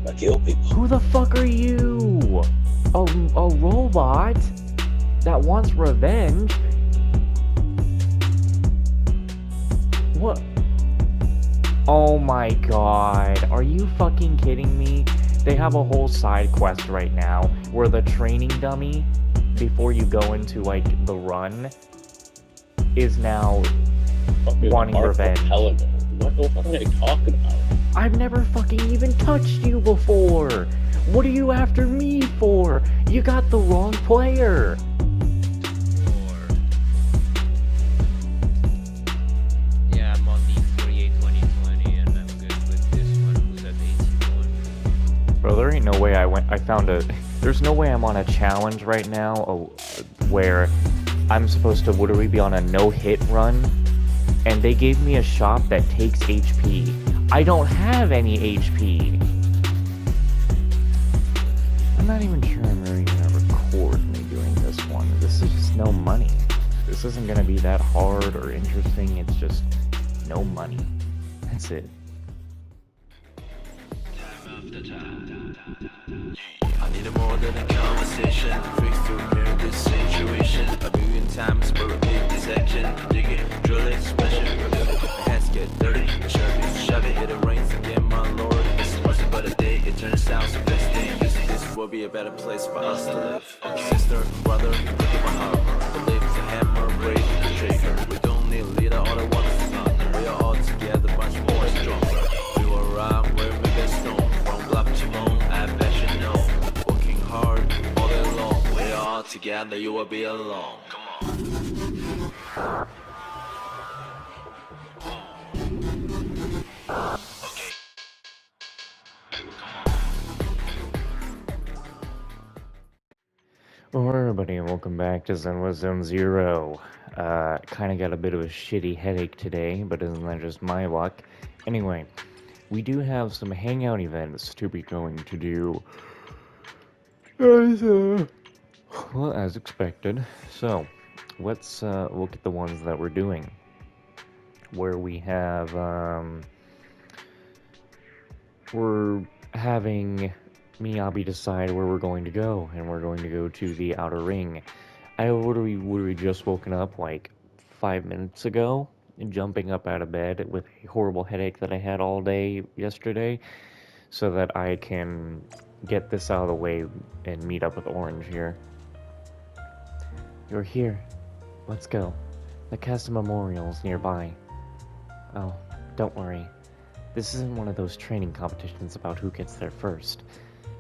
I kill people. Who the fuck are you? A robot that wants revenge? What? Oh my god, are you fucking kidding me? They have a whole side quest right now where the training dummy, before you go into, like, the run, is now wanting revenge. What the fuck are you talking about? I've never fucking even touched you before! What are you after me for? You got the wrong player! Yeah, I'm on the 48 2020 and I'm good with this one. Who's at 81? Bro, there ain't no way I found a... There's no way I'm on a challenge right now where I'm supposed to literally be on a no-hit run, and they gave me a shop that takes HP. I don't have any HP. I'm not even sure I'm really gonna record me doing this one. This is just no money. This isn't gonna be that hard or interesting. It's just no money. That's it. I need more than a conversation. Fix to mirror this situation. A million times for a big dissection. Dig it, drill it, smash it, the hands get dirty. Shove it, it rains again, my lord. It's much but a day, it turns out so best thing. This will be a better place for us to live. Sister, brother, look at my heart. The lips, the hammer, break the trigger. We don't need a leader, all I want is thunder. We are all together, much more stronger. We will rock where we get stone. From block to bone, I bet you know. Working hard all day long. We are all together, you will be alone. Come on. Okay. Hello everybody and welcome back to ZENLESS ZONE ZERO. Kinda got a bit of a shitty headache today, but isn't that just my luck? Anyway, we do have some hangout events to be going to do. Well, as expected. So, let's look at the ones that we're doing. Where we have, we're having Miyabi decide where we're going to go, and we're going to go to the Outer Ring. I literally just woken up like 5 minutes ago, jumping up out of bed with a horrible headache that I had all day yesterday, so that I can get this out of the way and meet up with Orange here. You're here. Let's go. The Casa Memorial's nearby. Oh, don't worry. This isn't one of those training competitions about who gets there first,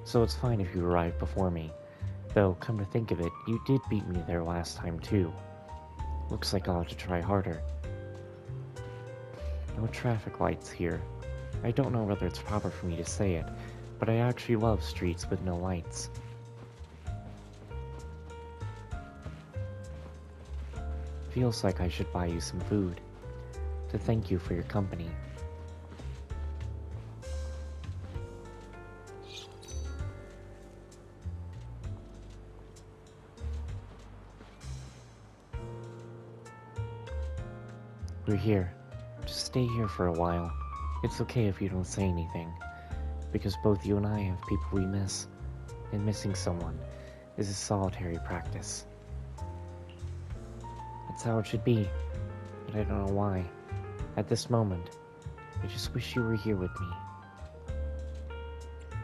so it's fine if you arrive before me. Though, come to think of it, you did beat me there last time too. Looks like I'll have to try harder. No traffic lights here. I don't know whether it's proper for me to say it, but I actually love streets with no lights. Feels like I should buy you some food, to thank you for your company. We're here. Just stay here for a while. It's okay if you don't say anything, because both you and I have people we miss, and missing someone is a solitary practice. That's how it should be, but I don't know why. At this moment, I just wish you were here with me.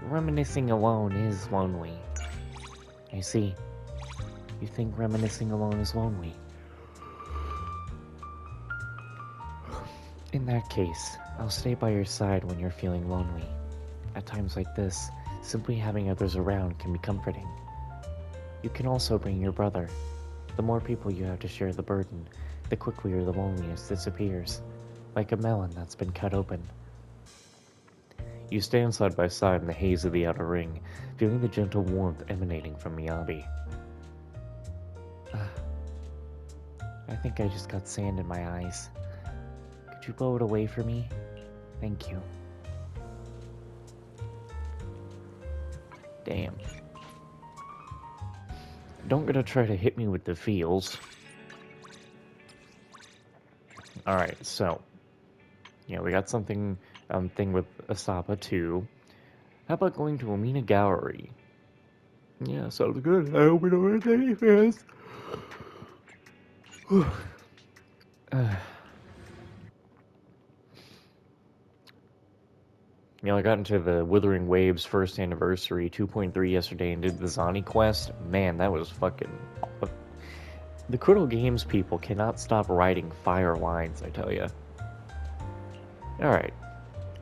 Reminiscing alone is lonely. I see. You think reminiscing alone is lonely? In that case, I'll stay by your side when you're feeling lonely. At times like this, simply having others around can be comforting. You can also bring your brother. The more people you have to share the burden, the quicker the loneliness disappears, like a melon that's been cut open. You stand side by side in the haze of the Outer Ring, feeling the gentle warmth emanating from Miyabi. I think I just got sand in my eyes. Could you blow it away for me? Thank you. Damn. Don't gonna try to hit me with the feels. Alright, so. Yeah, we got something, thing with Asapa too. How about going to Amina Gallery? Yeah, sounds good. I hope we don't have any fans. I got into the Withering Waves first anniversary 2.3 yesterday and did the Zani quest. Man, that was fucking... The Critical Games people cannot stop writing fire lines, I tell ya. Alright.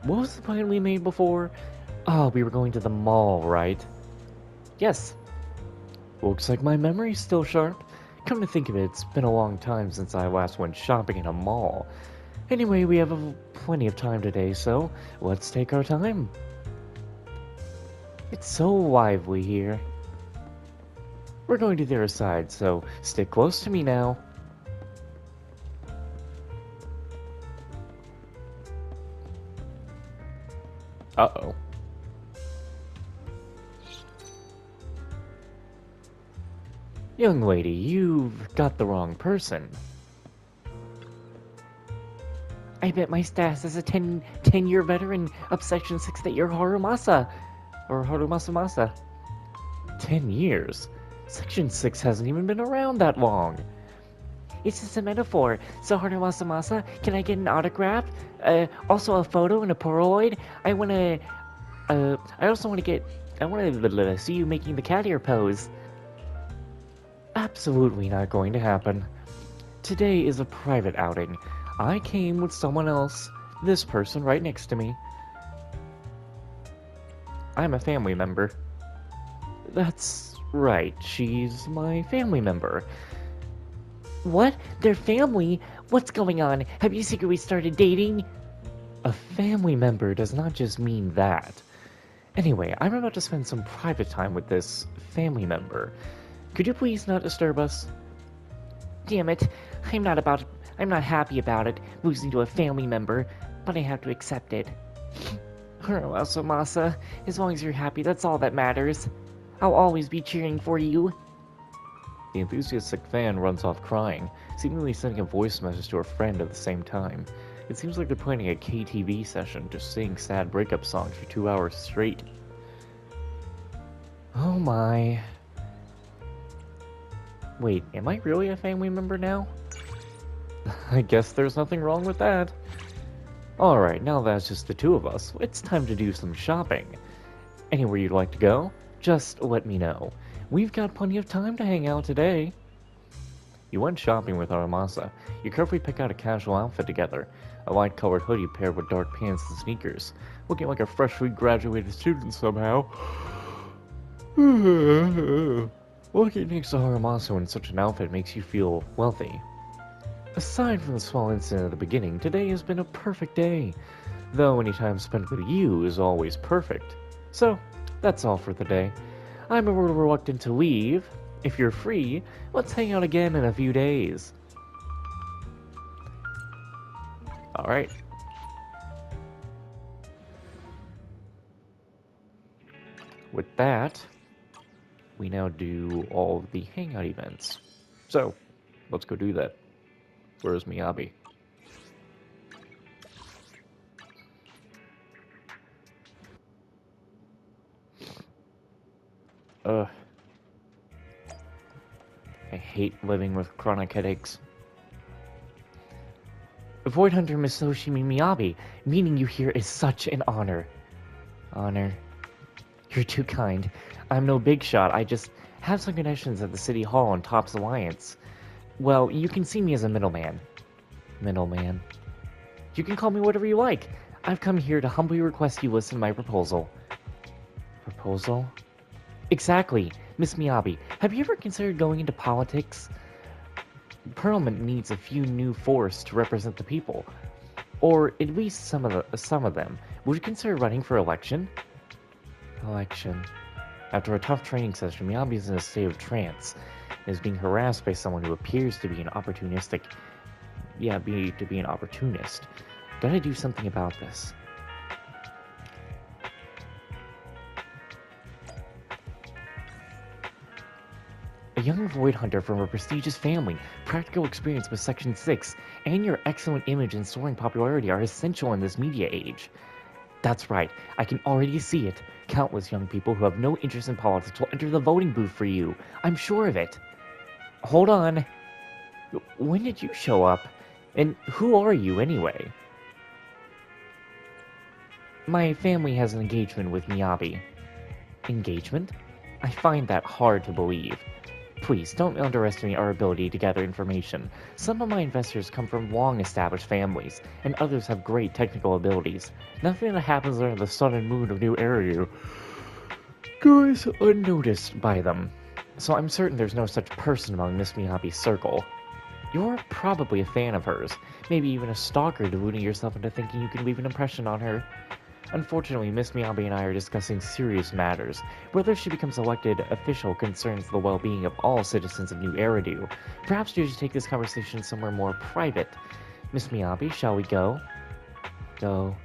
What was the plan we made before? Oh, we were going to the mall, right? Yes. Looks like my memory's still sharp. Come to think of it, it's been a long time since I last went shopping in a mall. Anyway, we have plenty of time today, so let's take our time. It's so lively here. We're going to the other side, so stick close to me now. Uh-oh. Young lady, you've got the wrong person. I bet my status as a 10-year veteran of Section 6 that you're Harumasa. Or Harumasa. 10 years? Section 6 hasn't even been around that long. It's just a metaphor. So Harumasa, can I get an autograph? Also a photo and a Polaroid? I also want to see you making the cat ear pose. Absolutely not going to happen. Today is a private outing. I came with someone else, this person right next to me. I'm a family member. That's right, she's my family member. What? They're family? What's going on? Have you secretly started dating? A family member does not just mean that. Anyway, I'm about to spend some private time with this family member. Could you please not disturb us? Damn it, I'm not happy about it, losing to a family member, but I have to accept it. Masa, as long as you're happy, that's all that matters. I'll always be cheering for you. The enthusiastic fan runs off crying, seemingly sending a voice message to her friend at the same time. It seems like they're planning a KTV session to sing sad breakup songs for 2 hours straight. Oh my. Wait, am I really a family member now? I guess there's nothing wrong with that. Alright, now that's just the two of us. It's time to do some shopping. Anywhere you'd like to go, just let me know. We've got plenty of time to hang out today. You went shopping with Aramasa. You carefully pick out a casual outfit together. A light-colored hoodie paired with dark pants and sneakers. Looking like a freshly graduated student somehow. Looking next to Aramasa in such an outfit makes you feel wealthy. Aside from the small incident at the beginning, today has been a perfect day. Though any time spent with you is always perfect. So, that's all for the day. I'm a little reluctant to leave. If you're free, let's hang out again in a few days. Alright. With that, we now do all of the hangout events. So, let's go do that. Where's Miyabi? I hate living with chronic headaches. Void Hunter Misoshimi Miyabi, meeting you here is such an honor. Honor. You're too kind. I'm no big shot, I just have some connections at the City Hall and Topps Alliance. Well, you can see me as a middleman. Middleman. You can call me whatever you like. I've come here to humbly request you listen to my proposal. Proposal? Exactly. Miss Miyabi, have you ever considered going into politics? Parliament needs a few new force to represent the people. Or at least some of them. Would you consider running for election? Election. After a tough training session, Miyabi is in a state of trance and is being harassed by someone who appears to be an opportunist. Gotta do something about this. A young Void Hunter from a prestigious family, practical experience with Section 6, and your excellent image and soaring popularity are essential in this media age. That's right. I can already see it. Countless young people who have no interest in politics will enter the voting booth for you. I'm sure of it. Hold on. When did you show up? And who are you, anyway? My family has an engagement with Miyabi. Engagement? I find that hard to believe. Please, don't underestimate our ability to gather information. Some of my investors come from long-established families, and others have great technical abilities. Nothing that happens under the sun and moon of New Area goes unnoticed by them. So I'm certain there's no such person among Miss Miyabi's circle. You're probably a fan of hers, maybe even a stalker deluding yourself into thinking you can leave an impression on her. Unfortunately, Miss Miyabi and I are discussing serious matters. Whether she becomes elected official concerns the well-being of all citizens of New Eridu. Perhaps you should take this conversation somewhere more private. Miss Miyabi, shall we go? Go.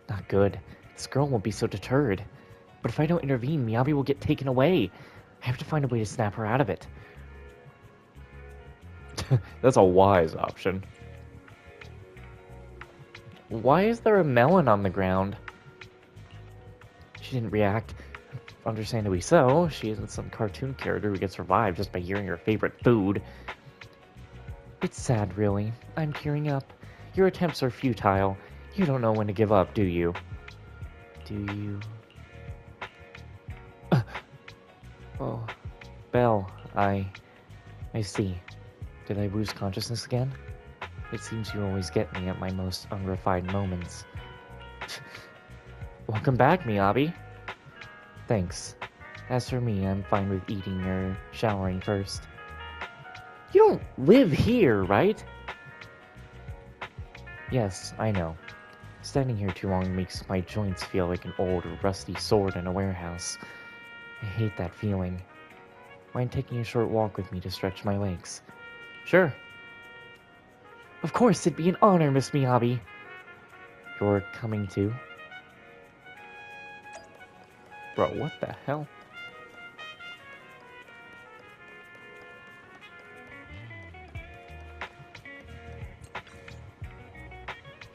Not good. This girl won't be so deterred. But if I don't intervene, Miyabi will get taken away. I have to find a way to snap her out of it. That's a wise option. Why is there a melon on the ground? She didn't react. Understandably so. She isn't some cartoon character who gets revived just by hearing her favorite food. It's sad, really. I'm tearing up. Your attempts are futile. You don't know when to give up, do you? Do you? Oh, Belle, I see. Did I lose consciousness again? It seems you always get me at my most unrefined moments. Welcome back, Miyabi. Thanks. As for me, I'm fine with eating or showering first. You don't live here, right? Yes, I know. Standing here too long makes my joints feel like an old, rusty sword in a warehouse. I hate that feeling. Mind taking a short walk with me to stretch my legs? Sure. Of course, it'd be an honor, Miss Miyabi. You're coming too? Bro, what the hell?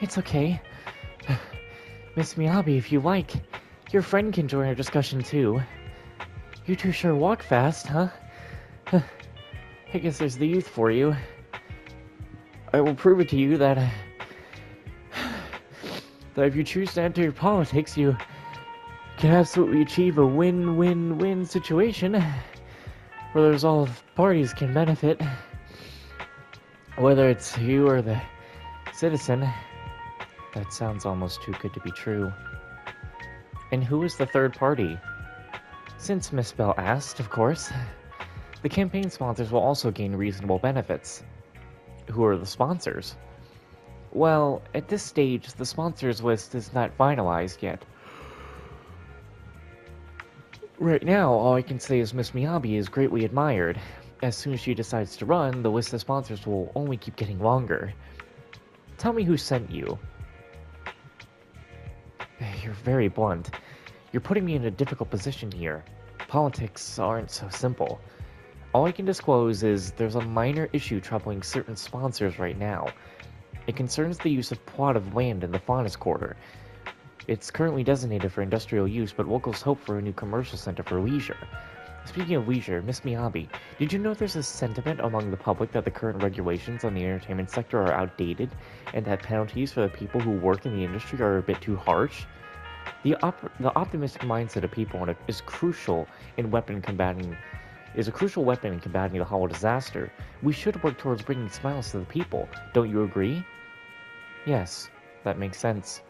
It's okay. Miss Miyabi, if you like, your friend can join our discussion too. You two sure walk fast, huh? I guess there's the youth for you. I will prove it to you that if you choose to enter politics, you can absolutely achieve a win-win-win situation where there's all parties can benefit. Whether it's you or the citizen. That sounds almost too good to be true. And who is the third party? Since Miss Bell asked, of course. The campaign sponsors will also gain reasonable benefits. Who are the sponsors? Well, at this stage, the sponsors list is not finalized yet. Right now, all I can say is Miss Miyabi is greatly admired. As soon as she decides to run, the list of sponsors will only keep getting longer. Tell me who sent you. You're very blunt. You're putting me in a difficult position here. Politics aren't so simple. All I can disclose is there's a minor issue troubling certain sponsors right now. It concerns the use of plot of land in the Faunus Quarter. It's currently designated for industrial use, but locals hope for a new commercial center for leisure. Speaking of leisure, Miss Miyabi, did you know there's a sentiment among the public that the current regulations on the entertainment sector are outdated, and that penalties for the people who work in the industry are a bit too harsh? The optimistic mindset of people is a crucial weapon in combating the Hollow disaster. We should work towards bringing smiles to the people. Don't you agree? Yes, that makes sense.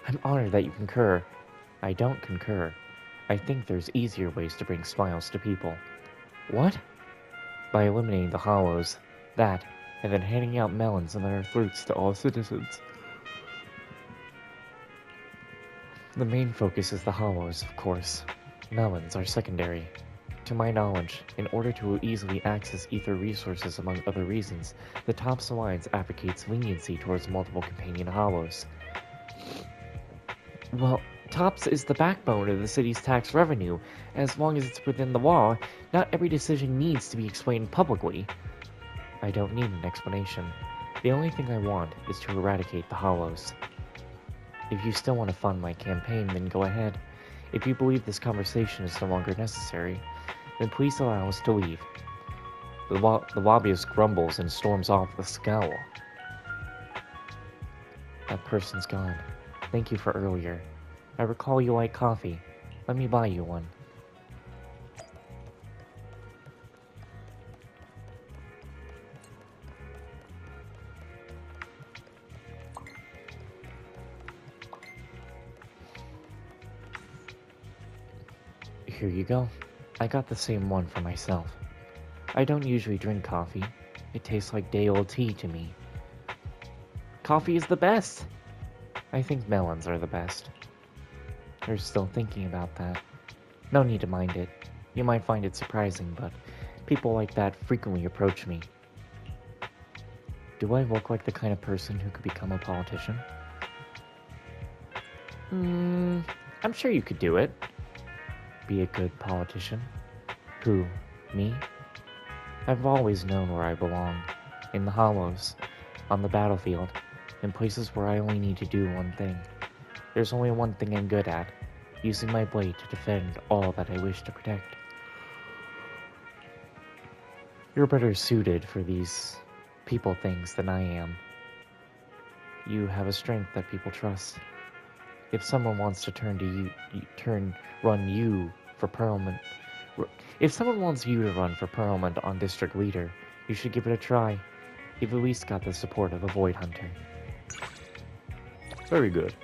I'm honored that you concur. I don't concur. I think there's easier ways to bring smiles to people. What? By eliminating the Hollows. That, and then handing out melons and other fruits to all citizens. The main focus is the Hollows, of course. Melons are secondary. To my knowledge, in order to easily access ether resources among other reasons, the TOPS Alliance advocates leniency towards multiple companion Hollows. Well, TOPS is the backbone of the city's tax revenue. As long as it's within the law, not every decision needs to be explained publicly. I don't need an explanation. The only thing I want is to eradicate the Hollows. If you still want to fund my campaign, then go ahead. If you believe this conversation is no longer necessary, then please allow us to leave. The lobbyist grumbles and storms off with a scowl. That person's gone. Thank you for earlier. I recall you like coffee. Let me buy you one. Here you go. I got the same one for myself. I don't usually drink coffee. It tastes like day-old tea to me. Coffee is the best! I think melons are the best. You're still thinking about that. No need to mind it. You might find it surprising, but people like that frequently approach me. Do I look like the kind of person who could become a politician? I'm sure you could do it. Be a good politician. Who? Me? I've always known where I belong. In the hollows. On the battlefield. In places where I only need to do one thing. There's only one thing I'm good at. Using my blade to defend all that I wish to protect. You're better suited for these people things than I am. You have a strength that people trust. If someone wants to run you for parliament, if someone wants you to run for parliament on district leader, you should give it a try. You've at least got the support of a void hunter. Very good.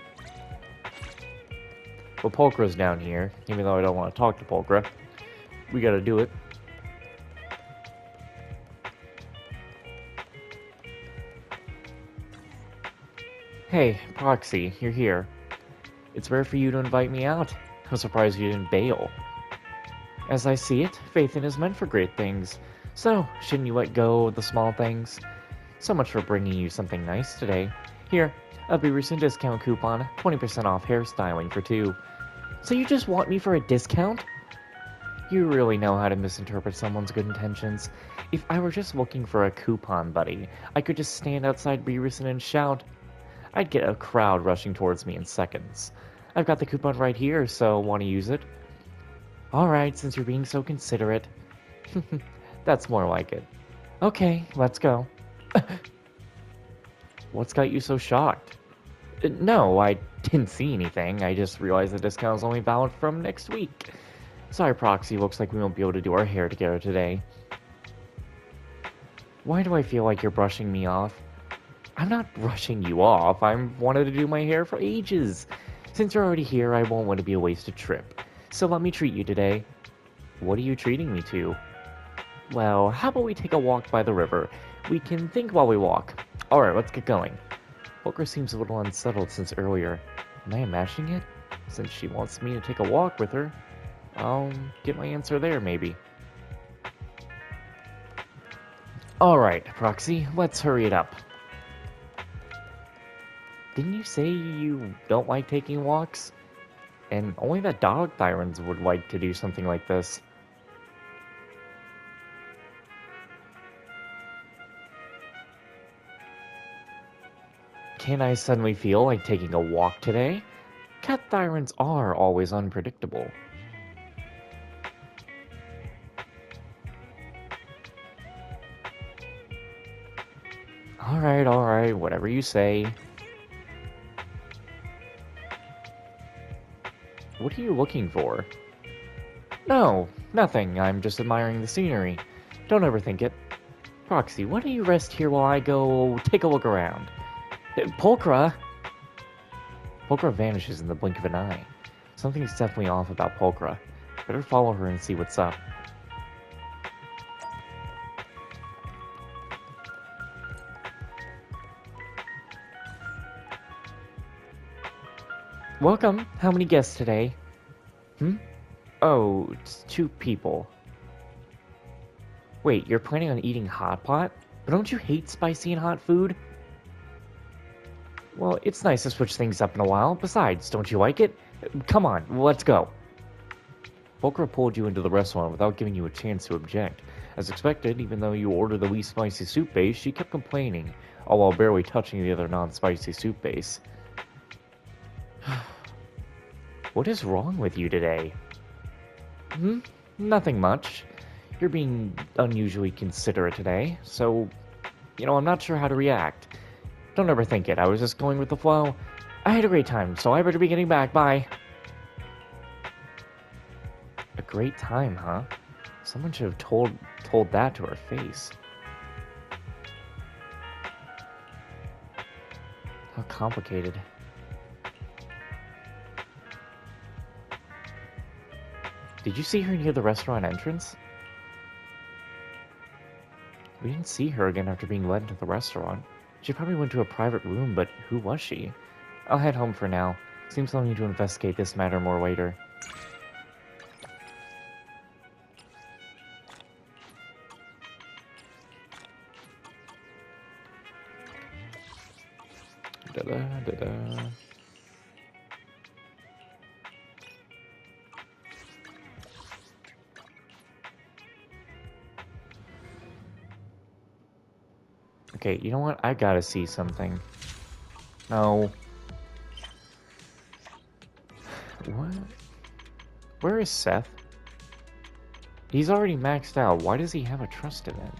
Well, Polkra's down here, even though I don't want to talk to Polkra. We gotta do it. Hey, Proxy, you're here. It's rare for you to invite me out. I'm surprised you didn't bail. As I see it, Phaethon is meant for great things. So, shouldn't you let go of the small things? So much for bringing you something nice today. Here, a recent discount coupon, 20% off hairstyling for 2. So you just want me for a discount? You really know how to misinterpret someone's good intentions. If I were just looking for a coupon, buddy, I could just stand outside Beaverson and shout. I'd get a crowd rushing towards me in seconds. I've got the coupon right here, so want to use it? Alright, since you're being so considerate. That's more like it. Okay, let's go. What's got you so shocked? No, I didn't see anything. I just realized the discount is only valid from next week. Sorry, Proxy, looks like we won't be able to do our hair together today. Why do I feel like you're brushing me off? I'm not brushing you off. I've wanted to do my hair for ages. Since you're already here, I won't want to be a wasted trip. So let me treat you today. What are you treating me to? Well, how about we take a walk by the river? We can think while we walk. Alright, let's get going. Polkra seems a little unsettled since earlier. Am I imagining it? Since she wants me to take a walk with her, I'll get my answer there, maybe. Alright, Proxy, let's hurry it up. Didn't you say you don't like taking walks? And only the dog tyrants would like to do something like this. Can I suddenly feel like taking a walk today? Cat tyrants are always unpredictable. Alright, whatever you say. What are you looking for? No, nothing. I'm just admiring the scenery. Don't overthink it. Proxy, why don't you rest here while I go take a look around? Polkra! Polkra vanishes in the blink of an eye. Something's definitely off about Polkra. Better follow her and see what's up. Welcome. How many guests today? Oh, it's 2 people. Wait, you're planning on eating hot pot? But don't you hate spicy and hot food? Well, it's nice to switch things up in a while. Besides, don't you like it? Come on, let's go. Polkra pulled you into the restaurant without giving you a chance to object. As expected, even though you ordered the least spicy soup base, she kept complaining, all while barely touching the other non-spicy soup base. What is wrong with you today? Nothing much. You're being unusually considerate today, so, I'm not sure how to react. Don't overthink it. I was just going with the flow. I had a great time, so I better be getting back. Bye. A great time, huh? Someone should have told that to her face. How complicated. Did you see her near the restaurant entrance? We didn't see her again after being led into the restaurant. She probably went to a private room, but who was she? I'll head home for now. Seems I'll need to investigate this matter more later. Da-da-da-da. Okay, you know what? I gotta see something. No. What? Where is Seth? He's already maxed out. Why does he have a trust event?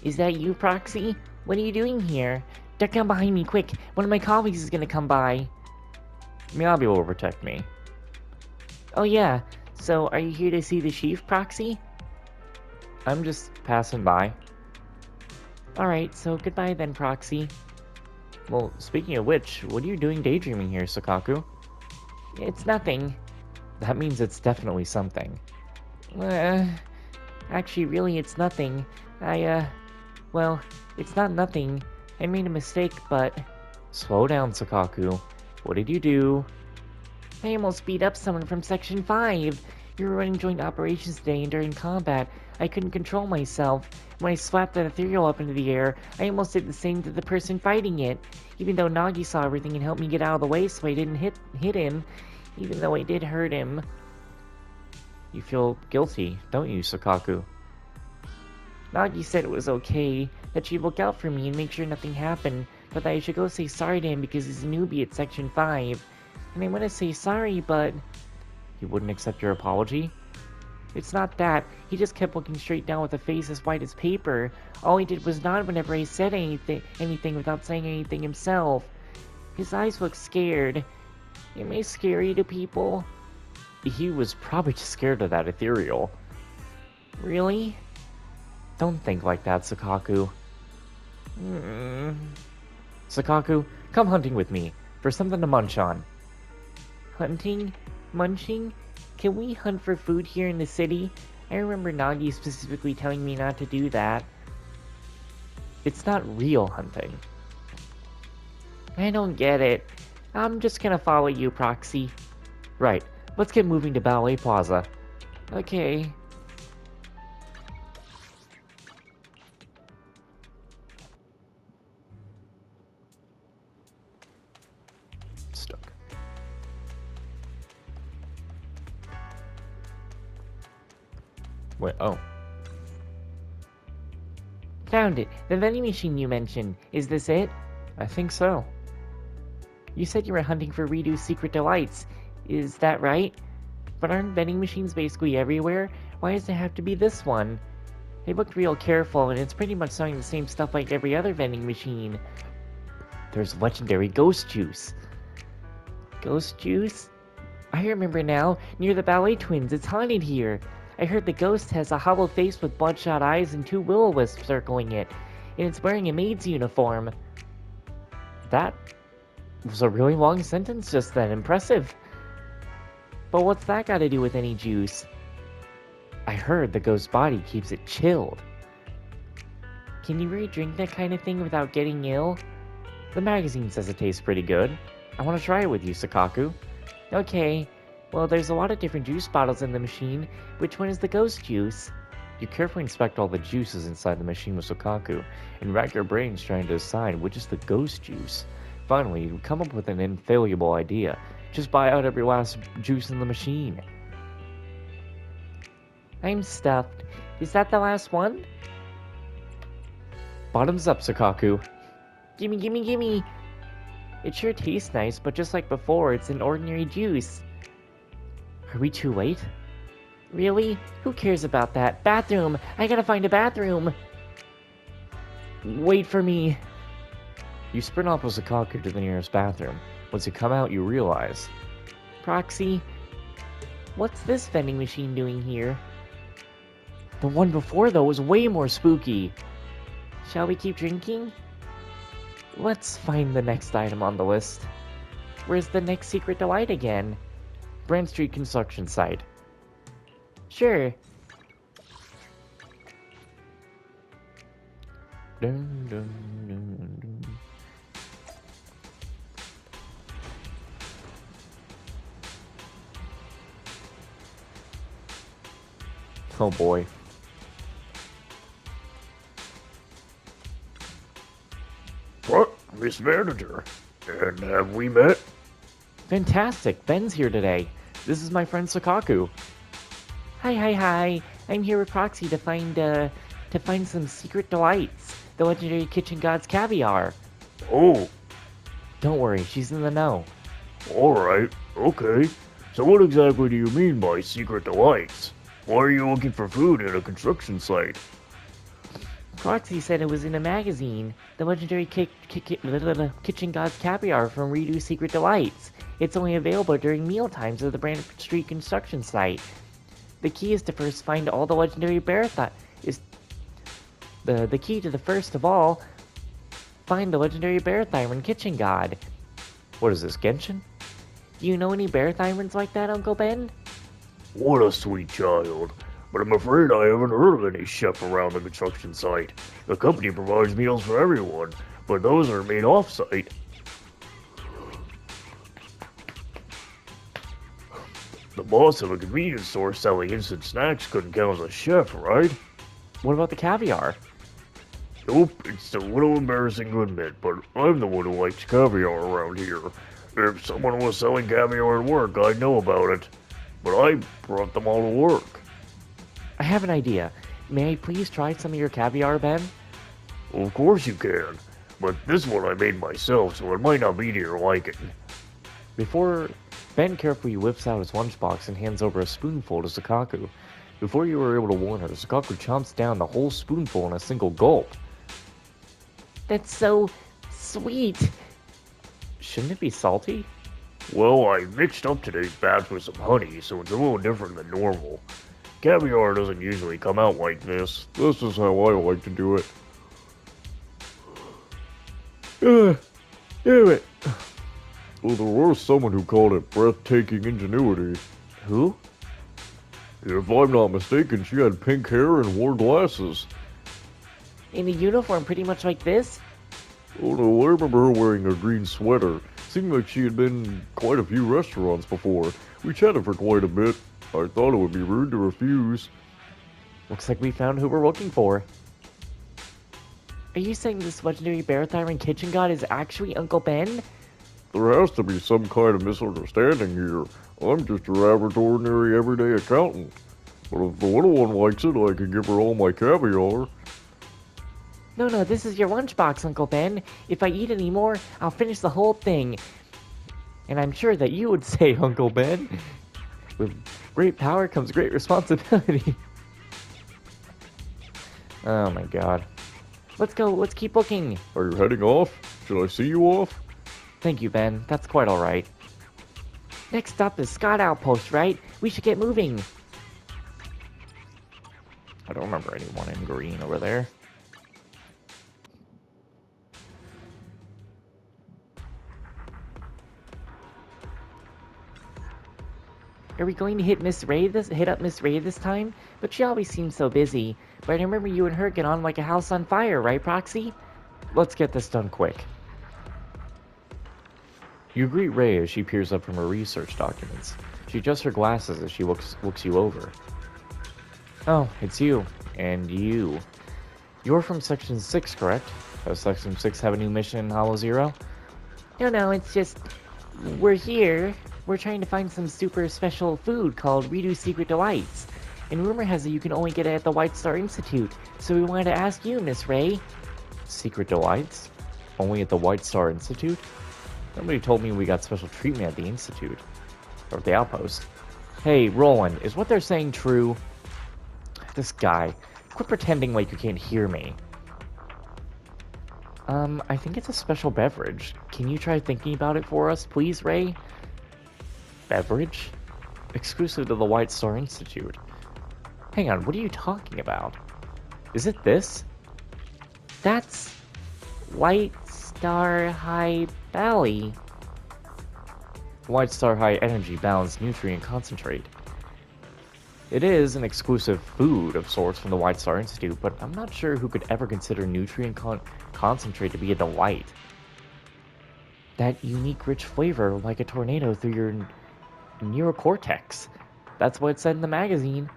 Is that you, Proxy? What are you doing here? Duck down behind me, quick. One of my colleagues is gonna come by. Miyabi will protect me. Oh yeah, so are you here to see the chief, Proxy? I'm just passing by. Alright, so goodbye then, Proxy. Well, speaking of which, what are you doing daydreaming here, Sakaku? It's nothing. That means it's definitely something. Actually, really, it's nothing. Well, it's not nothing. I made a mistake, but... Slow down, Sakaku. What did you do? I almost beat up someone from Section 5. We were running joint operations today, and during combat, I couldn't control myself. When I slapped that ethereal up into the air, I almost did the same to the person fighting it. Even though Nagi saw everything and helped me get out of the way so I didn't hit him. Even though I did hurt him. You feel guilty, don't you, Sakaku? Nagi said it was okay, that she'd look out for me and make sure nothing happened, but that I should go say sorry to him because he's a newbie at Section 5. And I want to say sorry, but... He wouldn't accept your apology? It's not that. He just kept looking straight down with a face as white as paper. All he did was nod whenever I said anything without saying anything himself. His eyes looked scared. Am I scary to people? He was probably just scared of that ethereal. Really? Don't think like that, Sakaku. Sakaku, come hunting with me, for something to munch on. Hunting? Munching? Can we hunt for food here in the city? I remember Nagi specifically telling me not to do that. It's not real hunting. I don't get it. I'm just gonna follow you, Proxy. Right, let's get moving to Ballet Plaza. Okay. Stuck. Wait, oh. Found it. The vending machine you mentioned. Is this it? I think so. You said you were hunting for Ridu's secret delights. Is that right? But aren't vending machines basically everywhere? Why does it have to be this one? They looked real careful, and it's pretty much selling the same stuff like every other vending machine. There's legendary ghost juice. Ghost juice? I remember now. Near the Ballet Twins. It's haunted here. I heard the ghost has a hollow face with bloodshot eyes and 2 will-o-wisps circling it. And it's wearing a maid's uniform. That was a really long sentence just then. Impressive. But what's that got to do with any juice? I heard the ghost body keeps it chilled. Can you really drink that kind of thing without getting ill? The magazine says it tastes pretty good. I want to try it with you, Sakaku. Okay. Well, there's a lot of different juice bottles in the machine. Which one is the ghost juice? You carefully inspect all the juices inside the machine with Sakaku, and rack your brains trying to decide which is the ghost juice. Finally, you come up with an infallible idea. Just buy out every last juice in the machine. I'm stuffed. Is that the last one? Bottoms up, Sakaku. Gimme, gimme, gimme! It sure tastes nice, but just like before, it's an ordinary juice. Are we too late? Really? Who cares about that? Bathroom! I gotta find a bathroom! Wait for me! You sprint off with Sakaku to the nearest bathroom. Once you come out, you realize... Proxy, what's this vending machine doing here? The one before, though, was way more spooky. Shall we keep drinking? Let's find the next item on the list. Where's the next secret delight again? Brand Street construction site. Sure. Dun, dun, dun, dun. Oh boy. What, Miss Manager? And have we met? Fantastic! Ben's here today. This is my friend Sakaku. Hi. I'm here with Proxy to find some secret delights. The legendary Kitchen God's caviar. Oh, Don't worry, she's in the know. alright, okay. So what exactly do you mean by secret delights? Why are you looking for food at a construction site? Proxy said it was in a magazine. The legendary Kitchen God's caviar from Redo Secret Delights. It's only available during meal times at the Brand Street construction site. The key is to first find all the legendary the key to the first of all, find the legendary Barathyron Kitchen God. What is this, Genshin? Do you know any Barathyrons like that, Uncle Ben? What a sweet child. But I'm afraid I haven't heard of any chef around the construction site. The company provides meals for everyone, but those are made off-site. The boss of a convenience store selling instant snacks couldn't count as a chef, right? What about the caviar? Nope, it's a little embarrassing to admit, but I'm the one who likes caviar around here. If someone was selling caviar at work, I'd know about it. But I brought them all to work. I have an idea. May I please try some of your caviar, Ben? Of course you can, but this one I made myself, so it might not be to your liking. Ben carefully whips out his lunchbox and hands over a spoonful to Sakaku. Before you were able to warn her, Sakaku chomps down the whole spoonful in a single gulp. That's so sweet. Shouldn't it be salty? Well, I mixed up today's batch with some honey, so it's a little different than normal. Caviar doesn't usually come out like this. This is how I like to do it. Damn it. Well, there was someone who called it breathtaking ingenuity. Who? If I'm not mistaken, she had pink hair and wore glasses. In a uniform pretty much like this? Oh no, I remember her wearing a green sweater. Seemed like she had been in quite a few restaurants before. We chatted for quite a bit. I thought it would be rude to refuse. Looks like we found who we're looking for. Are you saying this legendary Barathyron Kitchen God is actually Uncle Ben? There has to be some kind of misunderstanding here. I'm just your average, ordinary, everyday accountant. But if the little one likes it, I can give her all my caviar. No, this is your lunchbox, Uncle Ben. If I eat any more, I'll finish the whole thing. And I'm sure that you would say, Uncle Ben, with great power comes great responsibility. Oh my god. Let's go, let's keep looking. Are you heading off? Should I see you off? Thank you, Ben. That's quite alright. Next up is Scott Outpost, right? We should get moving. I don't remember anyone in green over there. Are we going to hit up Miss Ray this time? But she always seems so busy. But I remember you and her get on like a house on fire, right, Proxy? Let's get this done quick. You greet Ray as she peers up from her research documents. She adjusts her glasses as she looks you over. Oh, it's you. And you. You're from Section 6, correct? Does Section 6 have a new mission in Hollow Zero? No, it's just... We're here. We're trying to find some super special food called Redo Secret Delights. And rumor has it you can only get it at the White Star Institute. So we wanted to ask you, Miss Ray. Secret Delights? Only at the White Star Institute? Nobody told me we got special treatment at the Institute. Or at the Outpost. Hey, Roland, is what they're saying true? This guy. Quit pretending like you can't hear me. I think it's a special beverage. Can you try thinking about it for us, please, Ray? Beverage? Exclusive to the White Star Institute. Hang on, what are you talking about? Is it this? That's White Star High Valley. White Star High Energy Balanced Nutrient Concentrate. It is an exclusive food of sorts from the White Star Institute, but I'm not sure who could ever consider nutrient concentrate to be a delight. That unique rich flavor like a tornado through your neurocortex. That's what it said in the magazine.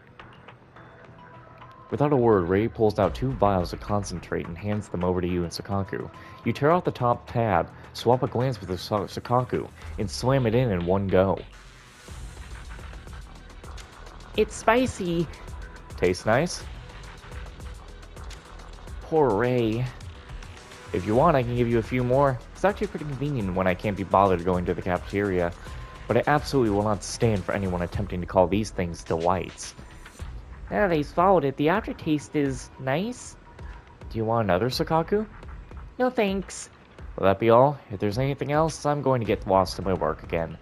Without a word, Ray pulls out 2 vials of concentrate and hands them over to you and Sakaku. You tear out the top tab, swap a glance with Sakaku, and slam it in one go. It's spicy. Tastes nice? Poor Ray. If you want, I can give you a few more. It's actually pretty convenient when I can't be bothered going to the cafeteria, but I absolutely will not stand for anyone attempting to call these things delights. Now they swallowed it, the aftertaste is nice. Do you want another, Sakaku? No thanks. Will that be all? If there's anything else, I'm going to get lost in my work again.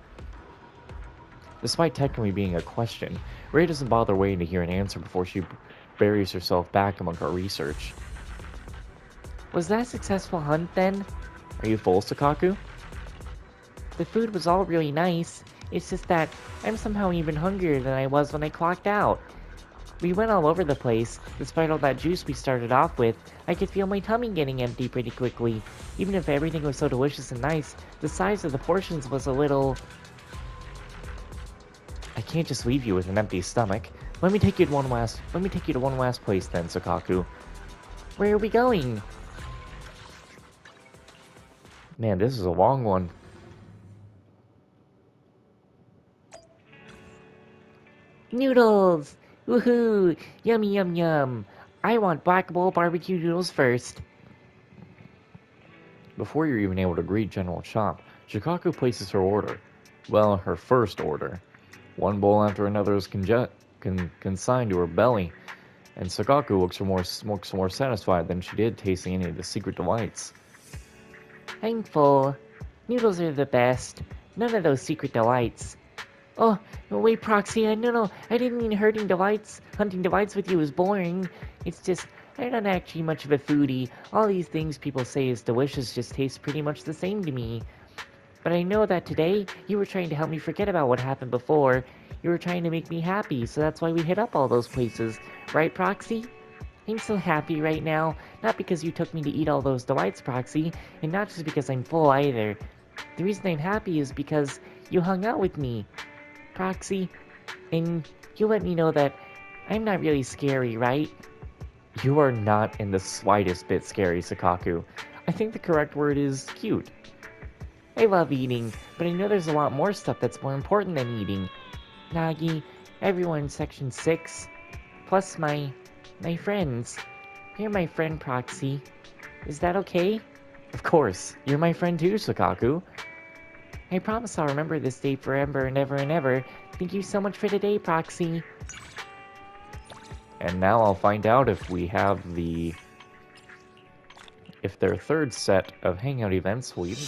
Despite technically being a question, Ray doesn't bother waiting to hear an answer before she buries herself back among her research. Was that a successful hunt then? Are you full, Sakaku? The food was all really nice. It's just that I'm somehow even hungrier than I was when I clocked out. We went all over the place. Despite all that juice we started off with, I could feel my tummy getting empty pretty quickly. Even if everything was so delicious and nice, the size of the portions was a little... I can't just leave you with an empty stomach. Let me take you to one last place then, Sakaku. Where are we going? Man, this is a long one. Noodles! Woohoo! Yummy yum yum! I want black bowl barbecue noodles first. Before you're even able to greet General Chomp, Shikaku places her order. Well, her first order. One bowl after another is consigned to her belly, and Sakaku looks more satisfied than she did tasting any of the secret delights. I'm full. Noodles are the best. None of those secret delights. Oh, wait, Proxy, no, I didn't mean hunting delights with you is boring. It's just, I'm not actually much of a foodie. All these things people say is delicious just taste pretty much the same to me. But I know that today, you were trying to help me forget about what happened before. You were trying to make me happy, so that's why we hit up all those places. Right, Proxy? I'm so happy right now. Not because you took me to eat all those delights, Proxy, and not just because I'm full either. The reason I'm happy is because you hung out with me, Proxy, and you let me know that I'm not really scary, right? You are not in the slightest bit scary, Sakaku. I think the correct word is cute. I love eating, but I know there's a lot more stuff that's more important than eating. Nagi, everyone in Section 6, plus my friends. You're my friend, Proxy. Is that okay? Of course, you're my friend too, Sakaku. I promise I'll remember this day forever and ever and ever. Thank you so much for today, Proxy. And now I'll find out if their third set of hangout events will even...